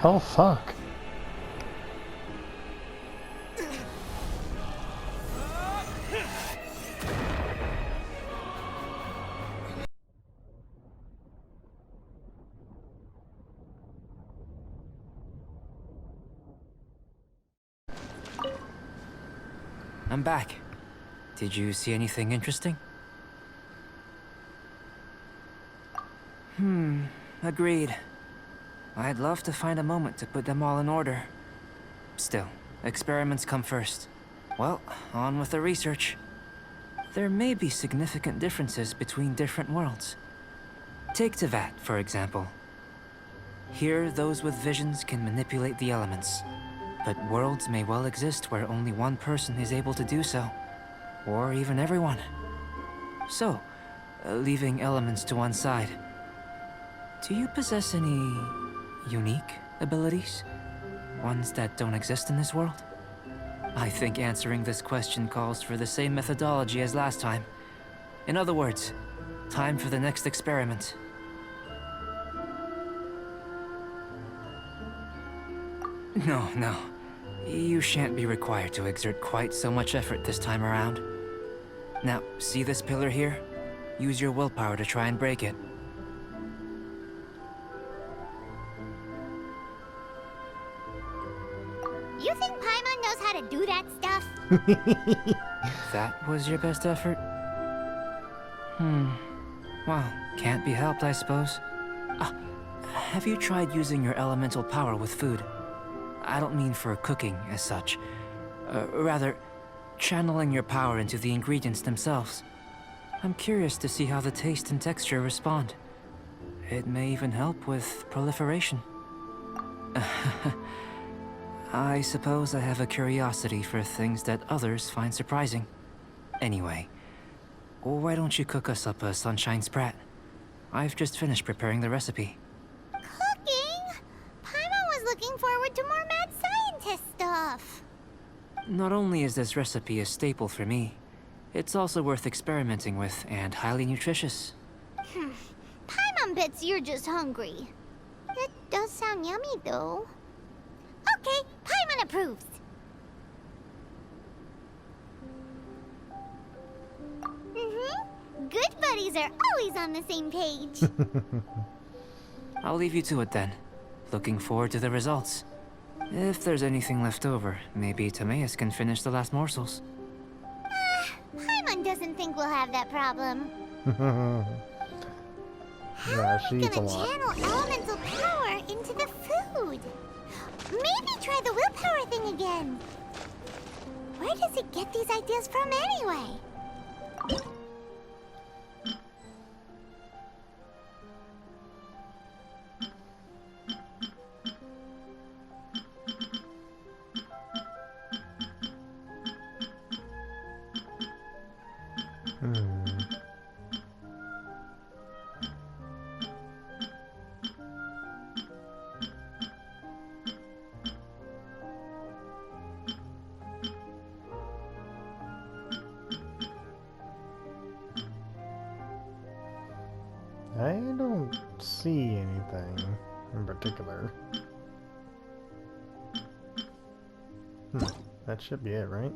Oh, fuck. I'm back. Did you see anything interesting? Agreed. I'd love to find a moment to put them all in order. Still, experiments come first. Well, on with the research. There may be significant differences between different worlds. Take Tevat, for example. Here, those with visions can manipulate the elements. But worlds may well exist where only one person is able to do so. Or even everyone. So, leaving elements to one side. Do you possess any unique abilities? Ones that don't exist in this world? I think answering this question calls for the same methodology as last time. In other words, time for the next experiment. No. You shan't be required to exert quite so much effort this time around. Now, see this pillar here? Use your willpower to try and break it. You think Paimon knows how to do that stuff? That was your best effort? Well, can't be helped, I suppose. Have you tried using your elemental power with food? I don't mean for cooking as such. Rather, channeling your power into the ingredients themselves. I'm curious to see how the taste and texture respond. It may even help with proliferation. I suppose I have a curiosity for things that others find surprising. Anyway, why don't you cook us up a sunshine sprat? I've just finished preparing the recipe. Cooking? Paimon was looking forward to more mad scientist stuff. Not only is this recipe a staple for me, it's also worth experimenting with and highly nutritious. Paimon bets you're just hungry. It does sound yummy, though. Okay, Paimon approves. Good buddies are always on the same page. I'll leave you to it then. Looking forward to the results. If there's anything left over, maybe Timaeus can finish the last morsels. Paimon doesn't think we'll have that problem. Yeah, she How eats a are we lot. gonna channel elemental power into the food? Maybe try the willpower thing again. Where does it get these ideas from anyway? I don't see anything in particular. That should be it, right?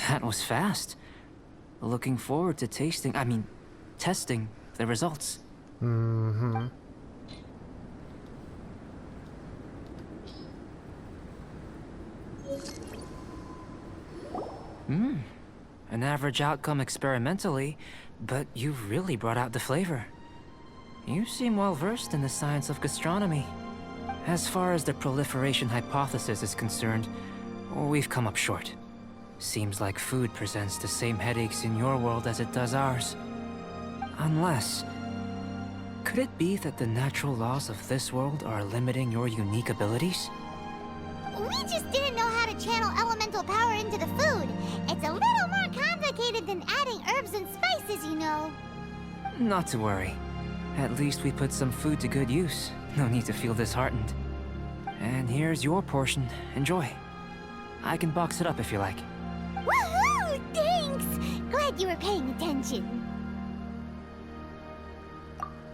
That was fast. Looking forward to testing the results. An average outcome experimentally, but you've really brought out the flavor. You seem well versed in the science of gastronomy. As far as the proliferation hypothesis is concerned, we've come up short. Seems like food presents the same headaches in your world as it does ours. Unless... could it be that the natural laws of this world are limiting your unique abilities? We just didn't know how to channel elemental power into the food. It's a little more complicated than adding herbs and spices, you know. Not to worry. At least we put some food to good use. No need to feel disheartened. And here's your portion. Enjoy. I can box it up if you like. Woohoo! Thanks! Glad you were paying attention.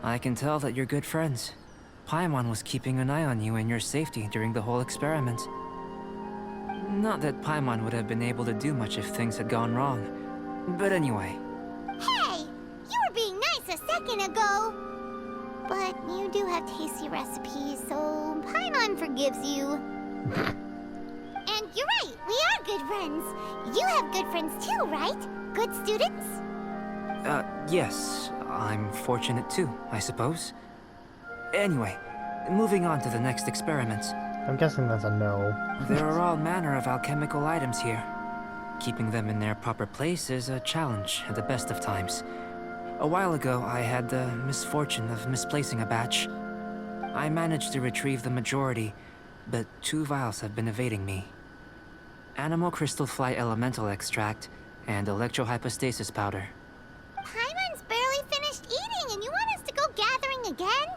I can tell that you're good friends. Paimon was keeping an eye on you and your safety during the whole experiment. Not that Paimon would have been able to do much if things had gone wrong. But anyway. Hey! You were being nice a second ago! But you do have tasty recipes, so Paimon forgives you. And you're right, we are good friends. You have good friends too, right? Good students? Yes. I'm fortunate too, I suppose. Anyway, moving on to the next experiment. I'm guessing that's a no. There are all manner of alchemical items here. Keeping them in their proper place is a challenge at the best of times. A while ago, I had the misfortune of misplacing a batch. I managed to retrieve the majority, but 2 vials have been evading me. Animal crystal fly elemental extract and electrohypostasis powder. Paimon's barely finished eating and you want us to go gathering again?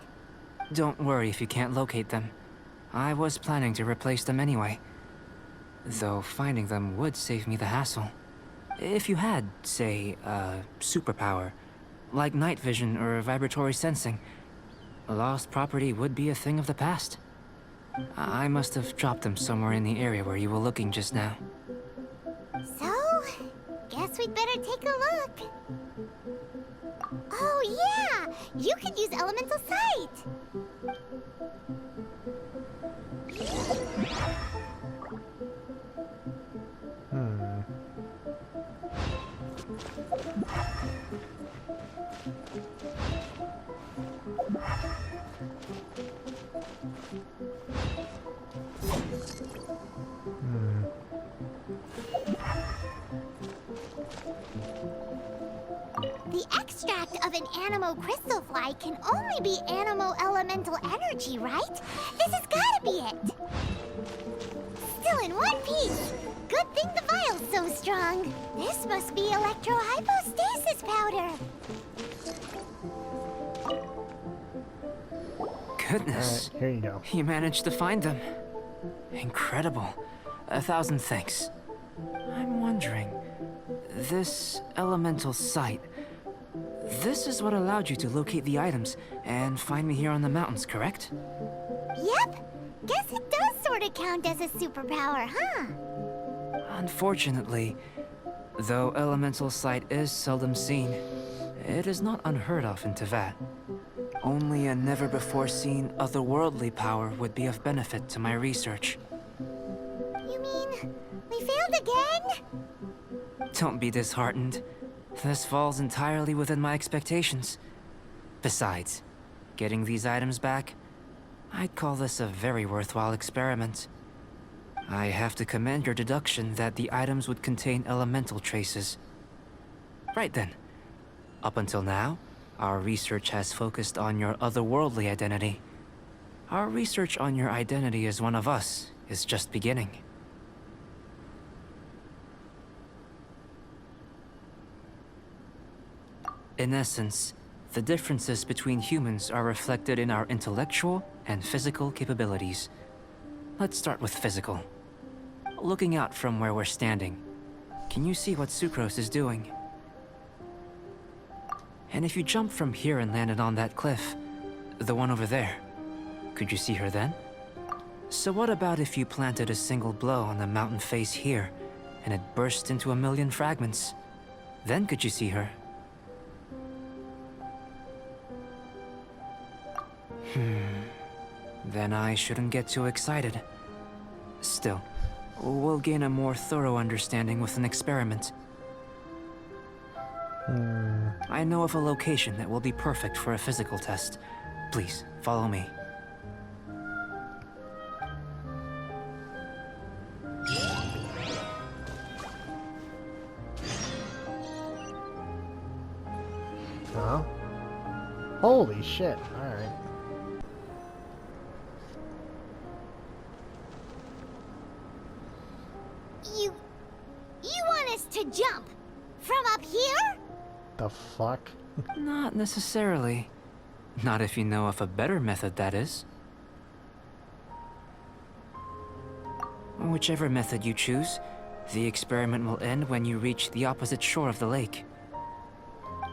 Don't worry if you can't locate them. I was planning to replace them anyway. Though finding them would save me the hassle. If you had, say, a superpower, like night vision or vibratory sensing, lost property would be a thing of the past. I must have dropped them somewhere in the area where you were looking just now. So, guess we'd better take a look. Oh yeah! You could use elemental sight! The extract of an animal crystal fly can only be animal elemental energy, right? This has gotta be it! Still in one piece! Good thing the vial's so strong. This must be electrohypostasis powder. Goodness. Alright, here you go. You managed to find them. Incredible. 1,000 thanks. I'm wondering, this elemental sight, this is what allowed you to locate the items and find me here on the mountains, correct? Yep. Guess it does sort of count as a superpower, huh? Unfortunately, though elemental sight is seldom seen, it is not unheard of in Teyvat. Only a never-before-seen otherworldly power would be of benefit to my research. You mean we failed again? Don't be disheartened. This falls entirely within my expectations. Besides, getting these items back, I'd call this a very worthwhile experiment. I have to commend your deduction that the items would contain elemental traces. Right then. Up until now, our research has focused on your otherworldly identity. Our research on your identity as one of us is just beginning. In essence, the differences between humans are reflected in our intellectual and physical capabilities. Let's start with physical. Looking out from where we're standing, can you see what Sucrose is doing? And if you jumped from here and landed on that cliff, the one over there, could you see her then? So what about if you planted a single blow on the mountain face here, and it burst into a million fragments? Then could you see her? Then I shouldn't get too excited. Still, we'll gain a more thorough understanding with an experiment. I know of a location that will be perfect for a physical test. Please, follow me. Huh? Holy shit. Alright. You want us to jump? From up here? The fuck? Not necessarily. Not if you know of a better method, that is. Whichever method you choose, the experiment will end when you reach the opposite shore of the lake.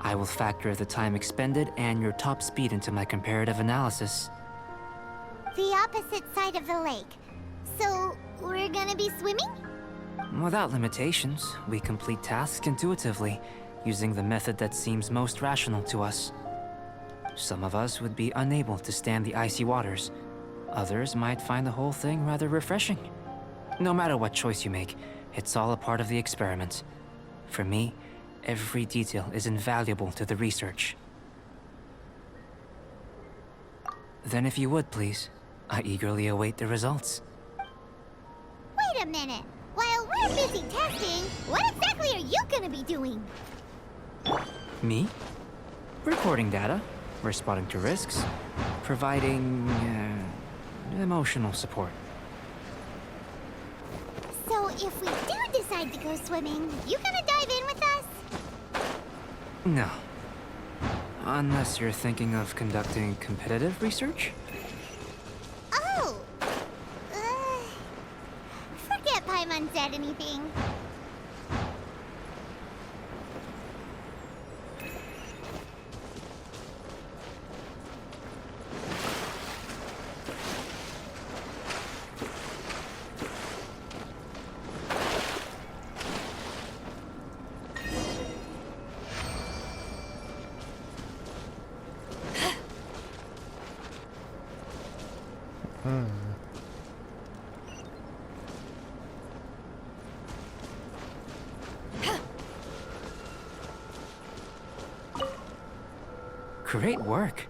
I will factor the time expended and your top speed into my comparative analysis. The opposite side of the lake. So, we're gonna be swimming? Without limitations, we complete tasks intuitively, using the method that seems most rational to us. Some of us would be unable to stand the icy waters. Others might find the whole thing rather refreshing. No matter what choice you make, it's all a part of the experiment. For me, every detail is invaluable to the research. Then if you would, please, I eagerly await the results. Wait a minute. While we're busy testing, what exactly are you gonna be doing? Me? Recording data, responding to risks, providing emotional support. So if we do decide to go swimming, you gonna dive in with us? No. Unless you're thinking of conducting competitive research? Oh! Forget Paimon said anything. Great work.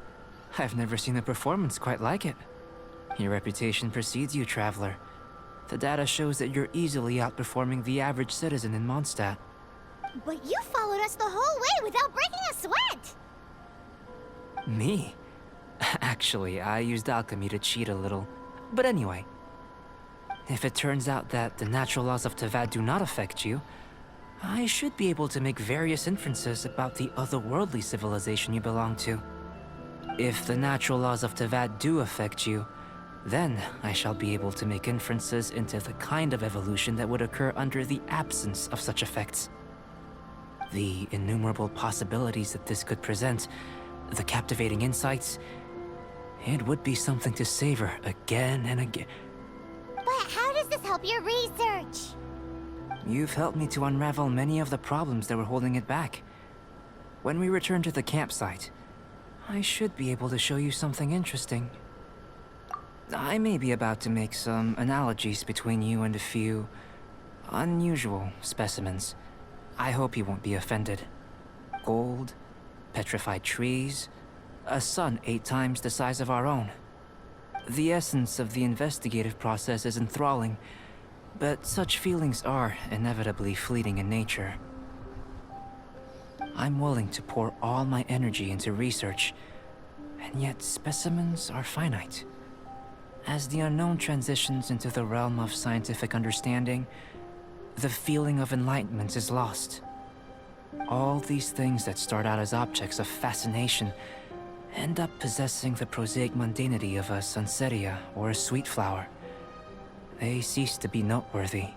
I've never seen a performance quite like it. Your reputation precedes you, Traveler. The data shows that you're easily outperforming the average citizen in Mondstadt. But you followed us the whole way without breaking a sweat! Me? Actually, I used alchemy to cheat a little. But anyway, if it turns out that the natural laws of Tavad do not affect you, I should be able to make various inferences about the otherworldly civilization you belong to. If the natural laws of Tavad do affect you, then I shall be able to make inferences into the kind of evolution that would occur under the absence of such effects. The innumerable possibilities that this could present, the captivating insights, it would be something to savor again and again. But how does this help your research? You've helped me to unravel many of the problems that were holding it back. When we return to the campsite, I should be able to show you something interesting. I may be about to make some analogies between you and a few unusual specimens. I hope you won't be offended. Gold, petrified trees, a sun 8 times the size of our own. The essence of the investigative process is enthralling, but such feelings are inevitably fleeting in nature. I'm willing to pour all my energy into research, and yet specimens are finite. As the unknown transitions into the realm of scientific understanding, the feeling of enlightenment is lost. All these things that start out as objects of fascination end up possessing the prosaic mundanity of a sunsetia or a sweet flower. They cease to be noteworthy.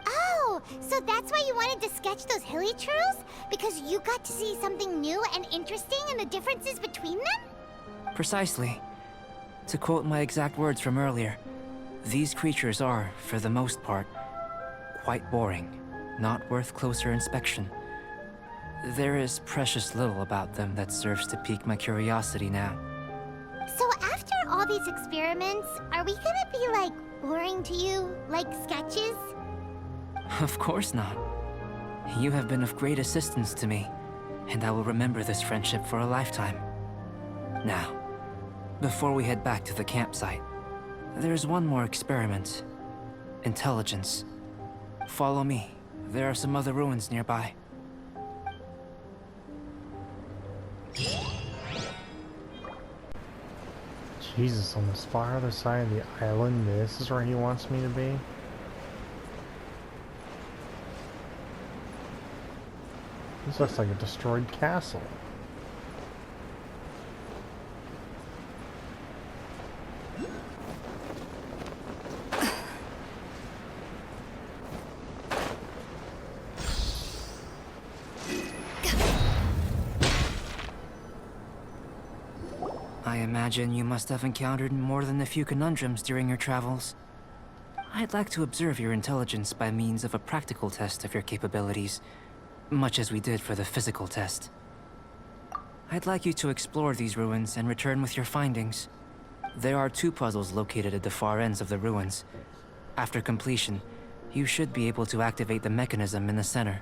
Oh, so that's why you wanted to sketch those hilly churls? Because you got to see something new and interesting in the differences between them? Precisely. To quote my exact words from earlier, these creatures are, for the most part, quite boring, not worth closer inspection. There is precious little about them that serves to pique my curiosity now. So after all these experiments, are we gonna be, like, boring to you? Like sketches? Of course not. You have been of great assistance to me, and I will remember this friendship for a lifetime. Now, before we head back to the campsite, there's one more experiment. Intelligence. Follow me. There are some other ruins nearby. Jesus, on this far other side of the island, this is where he wants me to be? This looks like a destroyed castle. imagine you must have encountered more than a few conundrums during your travels. I'd like to observe your intelligence by means of a practical test of your capabilities, much as we did for the physical test. I'd like you to explore these ruins and return with your findings. There are 2 puzzles located at the far ends of the ruins. After completion, you should be able to activate the mechanism in the center.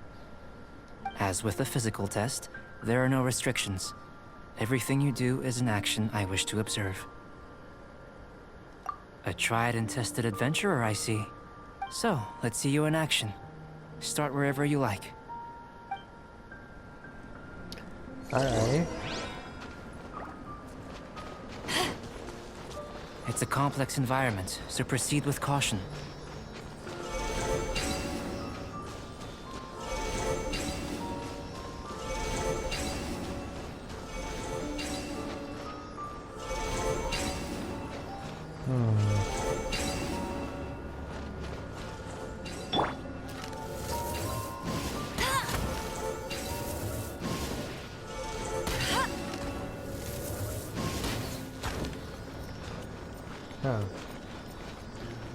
As with the physical test, there are no restrictions. Everything you do is an action I wish to observe. A tried and tested adventurer, I see. So, let's see you in action. Start wherever you like. Alright. It's a complex environment, so proceed with caution. Huh.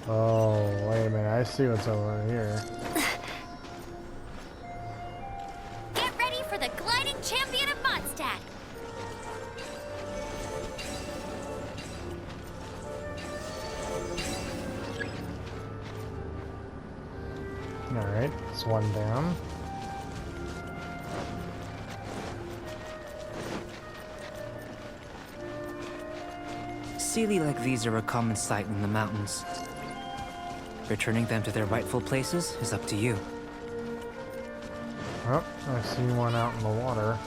Oh, wait a minute. I see what's over here. Get ready for the gliding champion of Mondstadt. Alright, it's 1 down. Sealy like these are a common sight in the mountains. Returning them to their rightful places is up to you. Oh, I see one out in the water.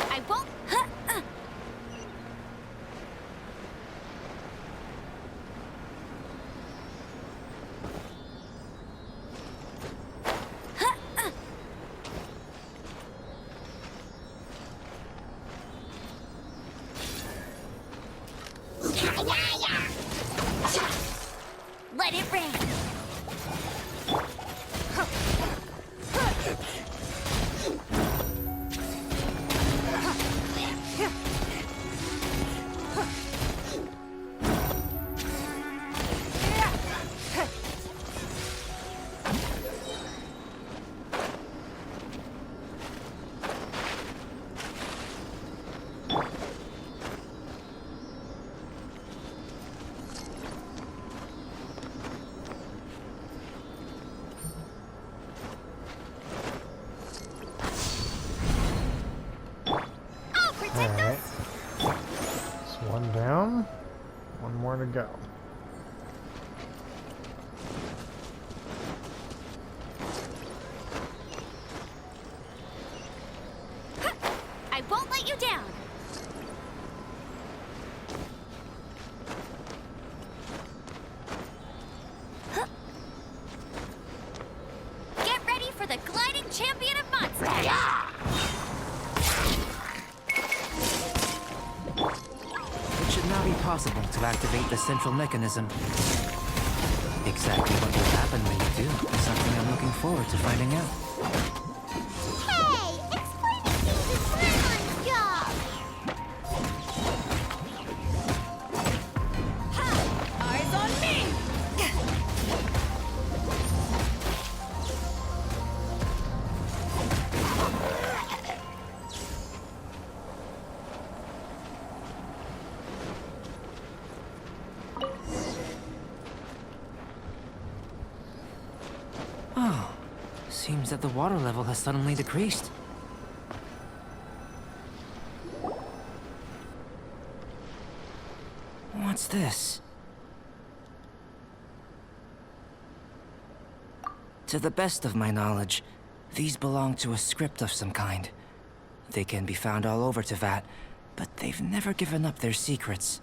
I won't. Let it rain. Alright. It's 1 down. 1 more to go. I won't let you down. Get ready for the gliding champion of Mondstadt. It should now be possible to activate the central mechanism. Exactly what will happen when you do is something I'm looking forward to finding out. Hey, explaining things is Grandma's job. Eyes on me. Oh, seems that the water level has suddenly decreased. What's this? To the best of my knowledge, these belong to a script of some kind. They can be found all over Teyvat, but they've never given up their secrets.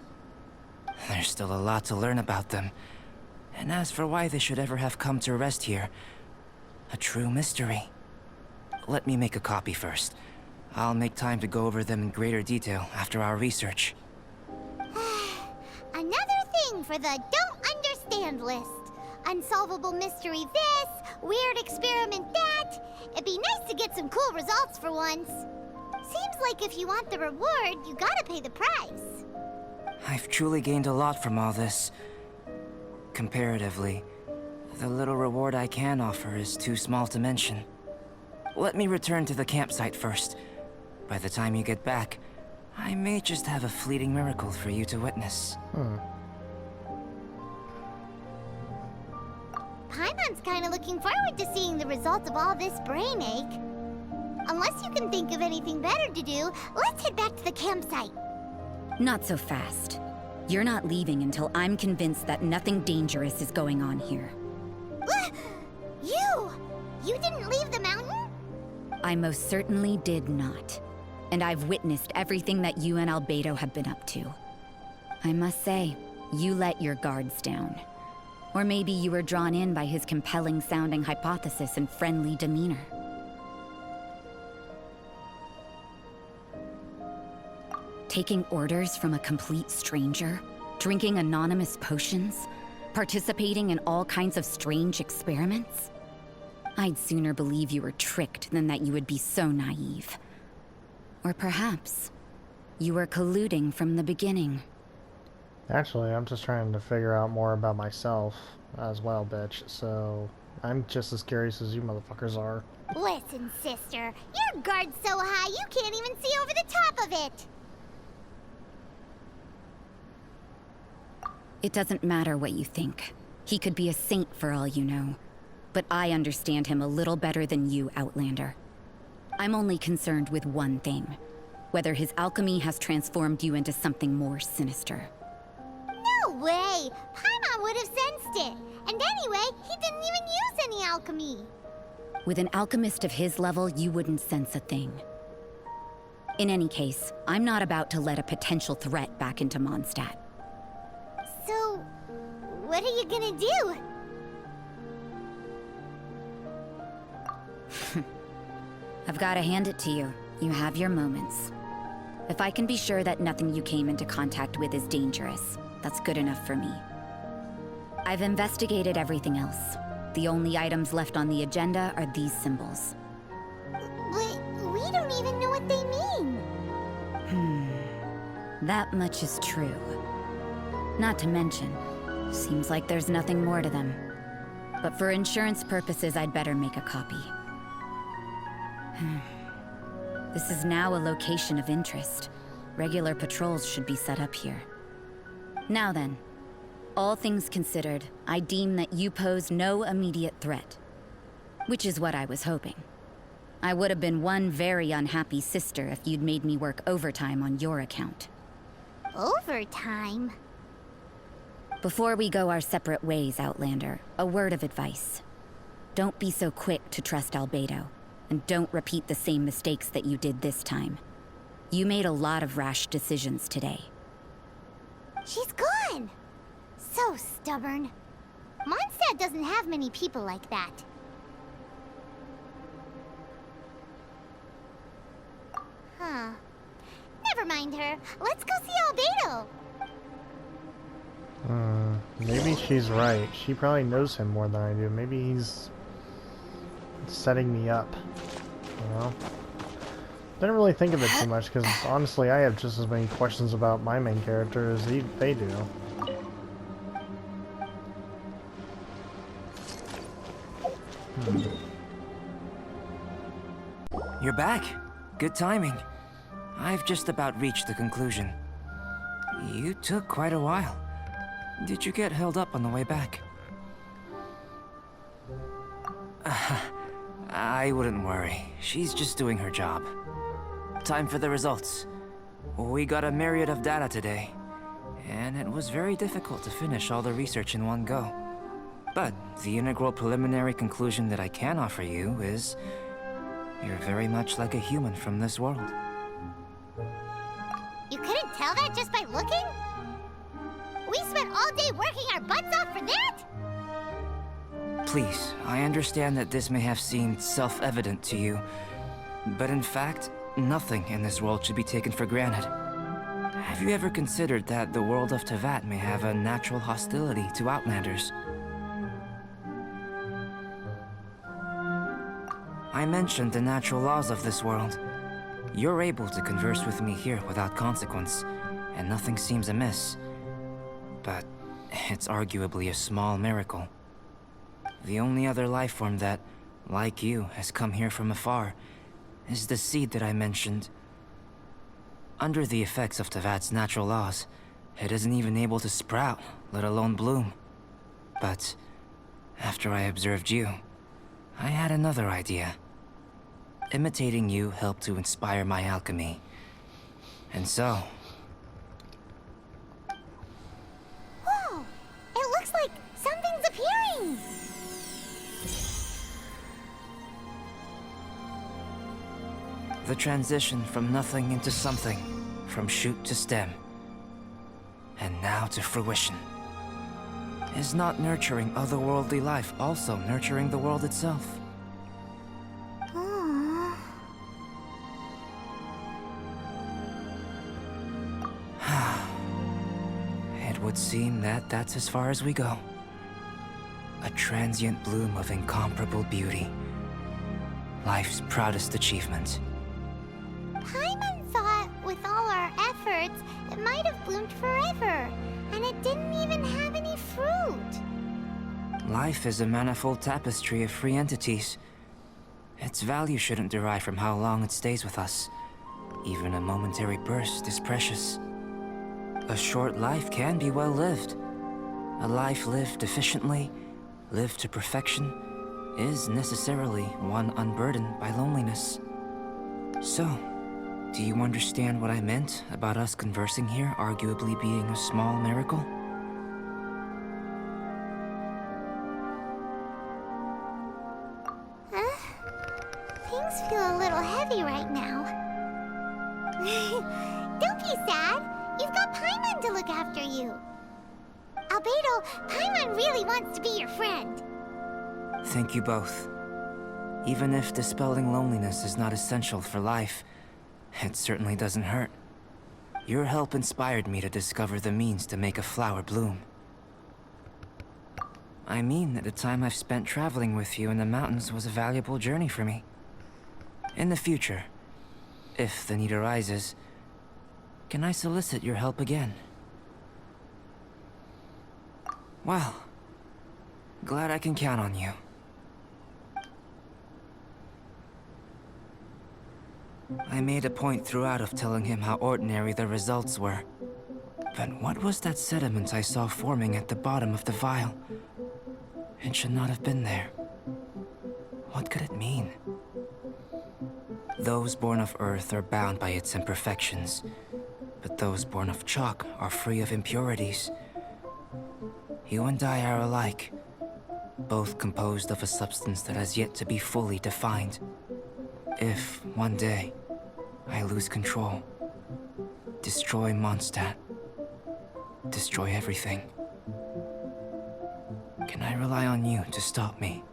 There's still a lot to learn about them. And as for why they should ever have come to rest here, a true mystery. Let me make a copy first. I'll make time to go over them in greater detail after our research. looking for the don't understand list. Unsolvable mystery this, weird experiment that. It'd be nice to get some cool results for once. Seems like if you want the reward, you gotta pay the price. I've truly gained a lot from all this. Comparatively, the little reward I can offer is too small to mention. Let me return to the campsite first. By the time you get back, I may just have a fleeting miracle for you to witness. Paimon's kinda looking forward to seeing the result of all this brain ache. Unless you can think of anything better to do, let's head back to the campsite. Not so fast. You're not leaving until I'm convinced that nothing dangerous is going on here. You didn't leave the mountain? I most certainly did not. And I've witnessed everything that you and Albedo have been up to. I must say, you let your guards down. Or maybe you were drawn in by his compelling-sounding hypothesis and friendly demeanor. Taking orders from a complete stranger, drinking anonymous potions, participating in all kinds of strange experiments? I'd sooner believe you were tricked than that you would be so naive. Or perhaps you were colluding from the beginning. Actually, I'm just trying to figure out more about myself as well, bitch. So I'm just as curious as you motherfuckers are. Listen, sister, your guard's so high you can't even see over the top of it. It doesn't matter what you think. He could be a saint for all you know. But I understand him a little better than you, Outlander. I'm only concerned with one thing. Whether his alchemy has transformed you into something more sinister. No way! Paimon would have sensed it. And anyway, he didn't even use any alchemy. With an alchemist of his level, you wouldn't sense a thing. In any case, I'm not about to let a potential threat back into Mondstadt. So, what are you gonna do? I've got to hand it to you. You have your moments. If I can be sure that nothing you came into contact with is dangerous, that's good enough for me. I've investigated everything else. The only items left on the agenda are these symbols. But we don't even know what they mean. That much is true. Not to mention, seems like there's nothing more to them. But for insurance purposes, I'd better make a copy. This is now a location of interest. Regular patrols should be set up here. Now then, all things considered, I deem that you pose no immediate threat. Which is what I was hoping. I would have been one very unhappy sister if you'd made me work overtime on your account. Overtime? Before we go our separate ways, Outlander, a word of advice. Don't be so quick to trust Albedo. And don't repeat the same mistakes that you did this time. You made a lot of rash decisions today. She's gone! So stubborn. Mondstadt doesn't have many people like that. Huh. Never mind her. Let's go see Albedo. Maybe she's right. She probably knows him more than I do. Maybe he's setting me up, you know? Didn't really think of it too much because honestly I have just as many questions about my main character as they do. You're back. Good timing. I've just about reached the conclusion. You took quite a while. Did you get held up on the way back? I wouldn't worry. She's just doing her job. Time for the results. We got a myriad of data today, and it was very difficult to finish all the research in one go. But the integral preliminary conclusion that I can offer you is you're very much like a human from this world. You couldn't tell that just by looking? We spent all day working our butts off for that? Please, I understand that this may have seemed self-evident to you, but in fact, nothing in this world should be taken for granted. Have you ever considered that the world of Tevat may have a natural hostility to Outlanders? I mentioned the natural laws of this world. You're able to converse with me here without consequence, and nothing seems amiss. But it's arguably a small miracle. The only other life form that, like you, has come here from afar is the seed that I mentioned. Under the effects of Tevat's natural laws, it isn't even able to sprout, let alone bloom. But after I observed you, I had another idea. Imitating you helped to inspire my alchemy. And so... Whoa! It looks like something's appearing! the transition from nothing into something, from shoot to stem, and now to fruition. Is not nurturing otherworldly life also nurturing the world itself? Aww. It would seem that that's as far as we go. A transient bloom of incomparable beauty. Life's proudest achievement. Paimon thought with all our efforts, it might have bloomed forever, and it didn't even have any fruit. Life is a manifold tapestry of free entities. Its value shouldn't derive from how long it stays with us. Even a momentary burst is precious. A short life can be well lived. A life lived efficiently, lived to perfection, is necessarily one unburdened by loneliness. So, do you understand what I meant about us conversing here arguably being a small miracle? Things feel a little heavy right now. Don't be sad. You've got Paimon to look after you. Albedo, Paimon really wants to be your friend. Thank you both. Even if dispelling loneliness is not essential for life, it certainly doesn't hurt. Your help inspired me to discover the means to make a flower bloom. I mean that the time I've spent traveling with you in the mountains was a valuable journey for me. In the future, if the need arises, can I solicit your help again? Well, glad I can count on you. I made a point throughout of telling him how ordinary the results were. But what was that sediment I saw forming at the bottom of the vial? It should not have been there. What could it mean? Those born of Earth are bound by its imperfections, but those born of chalk are free of impurities. You and I are alike, both composed of a substance that has yet to be fully defined. If, one day, I lose control, destroy Mondstadt, destroy everything, can I rely on you to stop me?